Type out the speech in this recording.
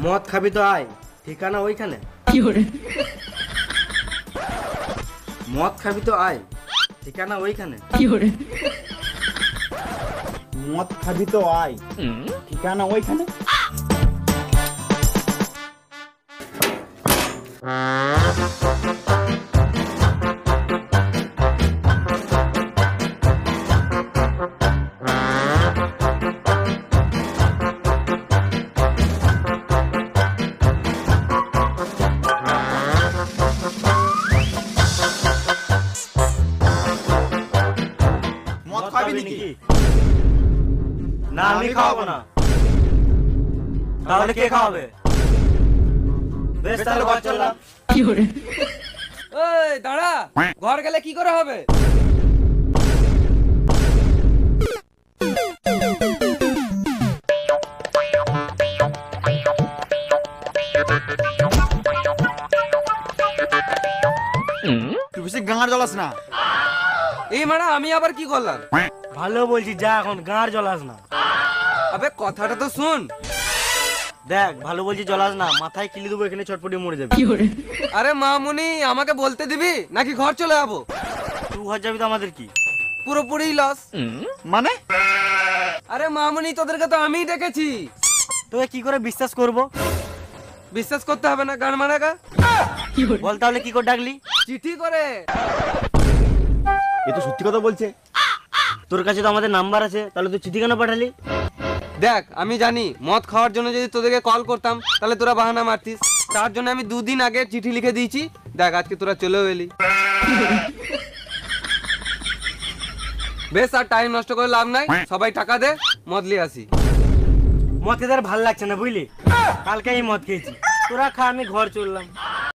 মদ খাবি তো আয়, ঠিকানা ওইখানে। মদ খাবি তো আয়, ঠিকানা ওইখানে। মদ খাবি তো আয়, ঠিকানা ওইখানে। মদ খাবি নাকি? না, আমি খাওয়াবো না। তাহলে কে খাওয়াবে? বেশ, তাহলে ঘর চললাম। এই দাঁড়া, ঘর গেলে কি করে হবে? তুই বেশি গাঁড় জ্বলাস না। এই মানে আমি আবার কি করলাম? ভালো বলছি, যা এখন গাঁড় জ্বলাস না। আবে কথাটা তো শুন। দেখ, ভালো বলছি, জ্বলাস না, মাথায় কিলি দেবো, এখানে চটপটি মরে যাবে। আরে মামুনি, আমাকে বলতে দিবি নাকি ঘর চলে যাবো? তুই ঘর যাবি তো আমাদের কি? পুরোপুরি লস। মানে? আরে মামুনি, তোদেরকে তো আমিই ডেকেছি। তোকে কি করে বিশ্বাস করব? বিশ্বাস করতে হবে না, গান মারাগা। বল তাহলে কি করে ডাকলি? চিঠি করে। এ তো সত্যি কথা বলছে। তোর কাছে তো আমাদের নাম্বার আছে, তাহলে তুই চিঠি কেন পাঠালি? দেখ, আমি জানি মদ খাওয়ার জন্য যদি তোদেরকে কল করতাম তাহলে তোরা বাহানা মারতিস। তার জন্য আমি 2 দিন আগে চিঠি লিখে দিয়েছি। দেখ, আজকে তোরা চলেও এলি। বেশ, আর টাইম নষ্ট করে লাভ নাই, সবাই টাকা দে, মদ লিয়ে আসি। মদ খেতে আর ভালো লাগছে না, বুঝলি? কালকে আমি মদ খেয়েছি, তোরা খা, আমি ঘর চললাম।